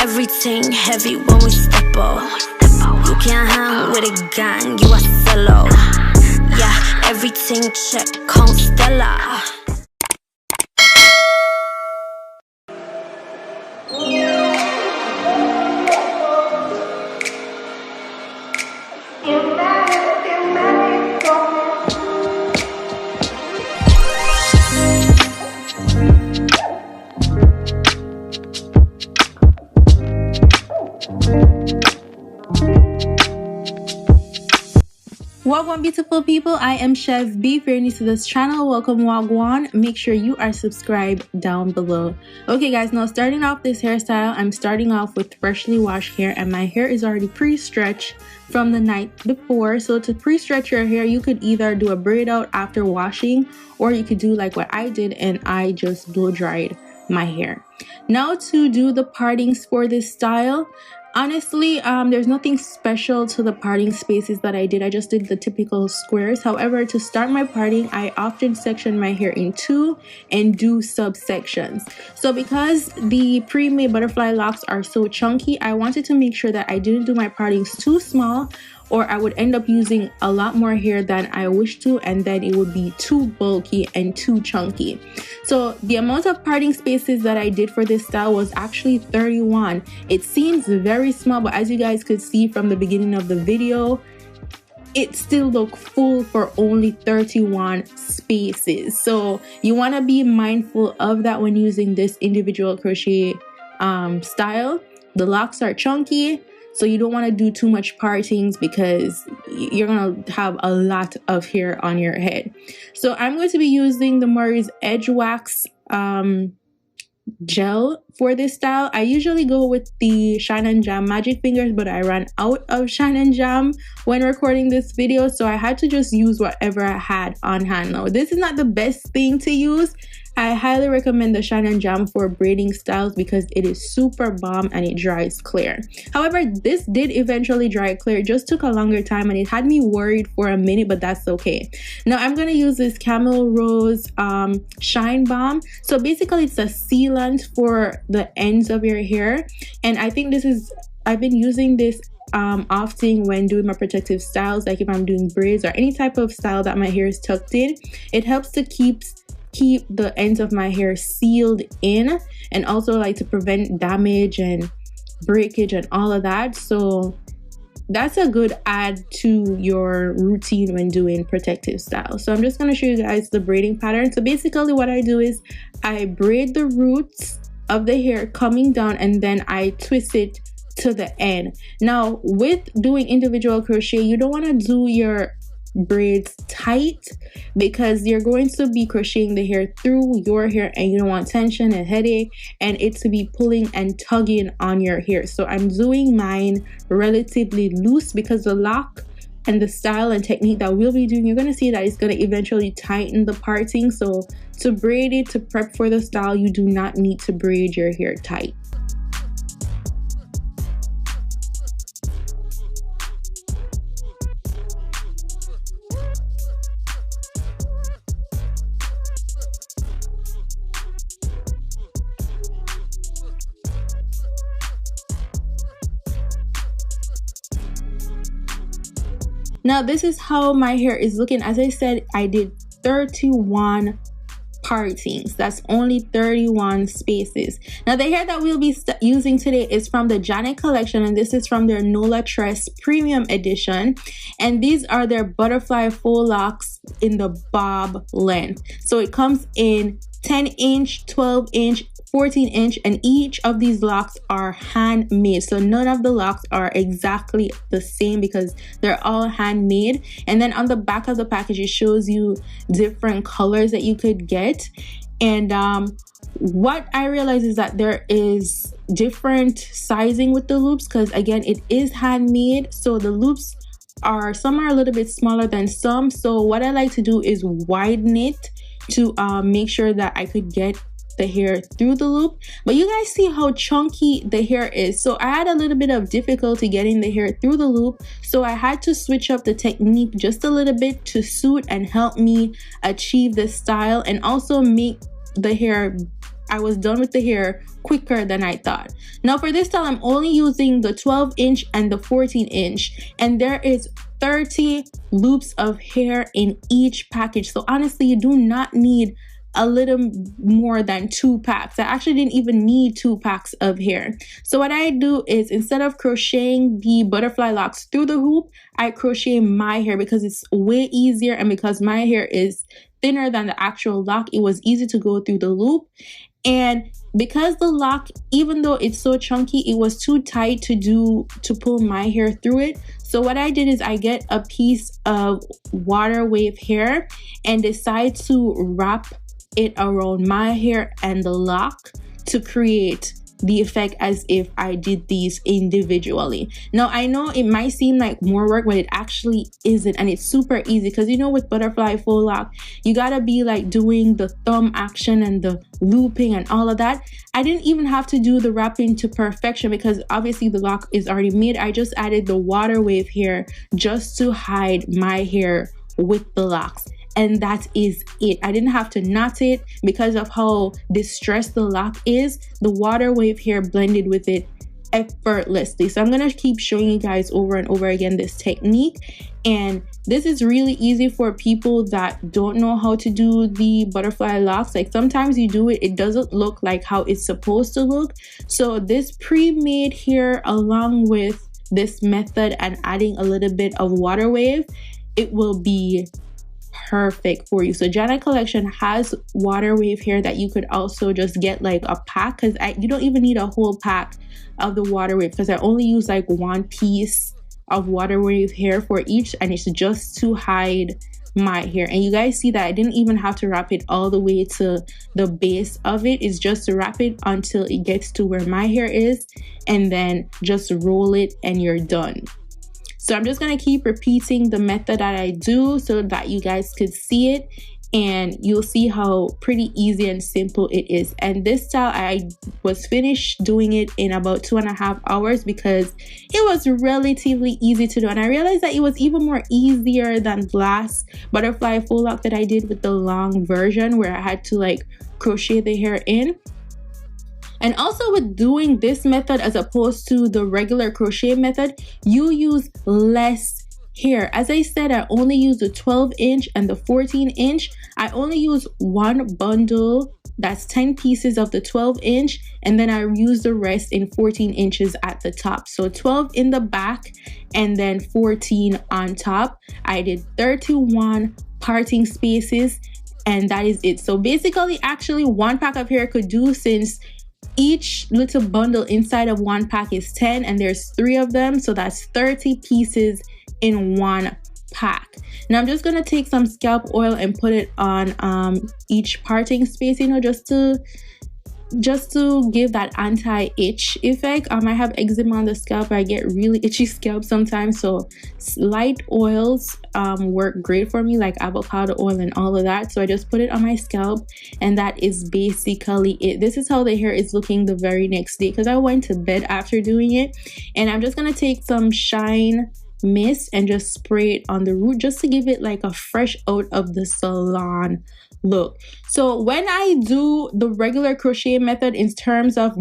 Everything heavy when we step up. You can't hang with a gang, you a solo. Yeah, everything check, Constella. Wagwan beautiful people, I am Chef B. If you're new to this channel, welcome Wagwan. Make sure you are subscribed down below. Okay guys, now starting off this hairstyle, I'm starting off with freshly washed hair, and my hair is already pre-stretched from the night before. So to pre-stretch your hair, you could either do a braid out after washing, or you could do like what I did and I just blow dried my hair. Now to do the partings for this style, honestly, there's nothing special to the parting spaces that I did. I just did the typical squares. However, to start my parting, I often section my hair in two and do subsections. So because the pre-made butterfly locks are so chunky, I wanted to make sure that I didn't do my partings too small, or I would end up using a lot more hair than I wish to, and then it would be too bulky and too chunky. So the amount of parting spaces that I did for this style was actually 31. It seems very small, but as you guys could see from the beginning of the video, it still looked full for only 31 spaces. So you want to be mindful of that when using this individual crochet style. The locks are chunky, so you don't want to do too much partings because you're going to have a lot of hair on your head. So I'm going to be using the Murray's Edge Wax gel for this style. I usually go with the Shine and Jam Magic Fingers, but I ran out of Shine and Jam when recording this video, so I had to just use whatever I had on hand. Now, this is not the best thing to use. I highly recommend the Shine and Jam for braiding styles because it is super bomb and it dries clear. However, this did eventually dry clear. It just took a longer time and it had me worried for a minute, but that's okay. Now I'm going to use this Camel Rose Shine Balm. So basically it's a sealant for the ends of your hair, and I think this is, I've been using this often when doing my protective styles, like if I'm doing braids or any type of style that my hair is tucked in. It helps to keep the ends of my hair sealed in, and also like to prevent damage and breakage and all of that. So that's a good add to your routine when doing protective styles. So I'm just going to show you guys the braiding pattern. So basically what I do is I braid the roots of the hair coming down, and then I twist it to the end. Now with doing individual crochet, you don't want to do your braids tight because you're going to be crocheting the hair through your hair, and you don't want tension and headache and it to be pulling and tugging on your hair. So I'm doing mine relatively loose because the lock and the style and technique that we'll be doing, you're going to see that it's going to eventually tighten the parting. So to braid it, to prep for the style, you do not need to braid your hair tight. Now this is how my hair is looking. As I said, I did 31 partings. That's only 31 spaces. Now the hair that we'll be using today is from the Janet collection, and this is from their Nola Tress Premium Edition, and these are their butterfly faux locks in the bob length. So it comes in 10-inch, 12-inch, 14-inch, and each of these locks are handmade. So none of the locks are exactly the same because they're all handmade. And then on the back of the package, it shows you different colors that you could get. And what I realized is that there is different sizing with the loops because, again, it is handmade. So the loops are, some are a little bit smaller than some. So what I like to do is widen it to make sure that I could get the hair through the loop. But you guys see how chunky the hair is, so I had a little bit of difficulty getting the hair through the loop, so I had to switch up the technique just a little bit to suit and help me achieve this style and also make the hair I was done with the hair quicker than I thought. Now for this style, I'm only using the 12-inch and the 14-inch, and there is 30 loops of hair in each package. So honestly, you do not need a little more than 2 packs. I actually didn't even need 2 packs of hair. So what I do is, instead of crocheting the butterfly locks through the hoop, I crochet my hair because it's way easier, and because my hair is thinner than the actual lock, it was easy to go through the loop. And because the lock, even though it's so chunky, it was too tight to pull my hair through it. So what I did is I get a piece of water wave hair and decide to wrap it around my hair and the lock to create the effect as if I did these individually. Now I know it might seem like more work, but it actually isn't, and it's super easy because, you know, with butterfly faux lock, you gotta be like doing the thumb action and the looping and all of that. I didn't even have to do the wrapping to perfection because obviously the lock is already made. I just added the water wave hair just to hide my hair with the locks. And that is it. I didn't have to knot it because of how distressed the lock is. The water wave hair blended with it effortlessly. So I'm gonna keep showing you guys over and over again this technique, and this is really easy for people that don't know how to do the butterfly locks. Like sometimes you do it, it doesn't look like how it's supposed to look. So this pre-made hair, along with this method and adding a little bit of water wave, it will be perfect for you. So Jana Collection has water wave hair that you could also just get like a pack, because you don't even need a whole pack of the water wave, because I only use like 1 piece of water wave hair for each, and it's just to hide my hair. And you guys see that I didn't even have to wrap it all the way to the base of it. It's just to wrap it until it gets to where my hair is, and then just roll it and you're done. So I'm just going to keep repeating the method that I do so that you guys could see it, and you'll see how pretty easy and simple it is. And this style, I was finished doing it in about 2.5 hours because it was relatively easy to do. And I realized that it was even more easier than the last butterfly faux lock that I did with the long version, where I had to like crochet the hair in. And also with doing this method as opposed to the regular crochet method, you use less hair. As I said, I only use the 12-inch and the 14-inch. I only use 1 bundle, that's 10 pieces of the 12-inch, and then I use the rest in 14 inches at the top. So 12 in the back and then 14 on top. I did 31 parting spaces, and that is it. So basically, actually 1 pack of hair could do, since each little bundle inside of 1 pack is 10 and there's 3 of them, so that's 30 pieces in 1 pack. Now I'm just gonna take some scalp oil and put it on each parting space, you know, just to give that anti-itch effect. I have eczema on the scalp. I get really itchy scalp sometimes, so light oils work great for me, like avocado oil and all of that. So I just put it on my scalp, and that is basically it. This is how the hair is looking the very next day, because I went to bed after doing it. And I'm just gonna take some Shine Mist and just spray it on the root, just to give it like a fresh out of the salon look. So when I do the regular crochet method in terms of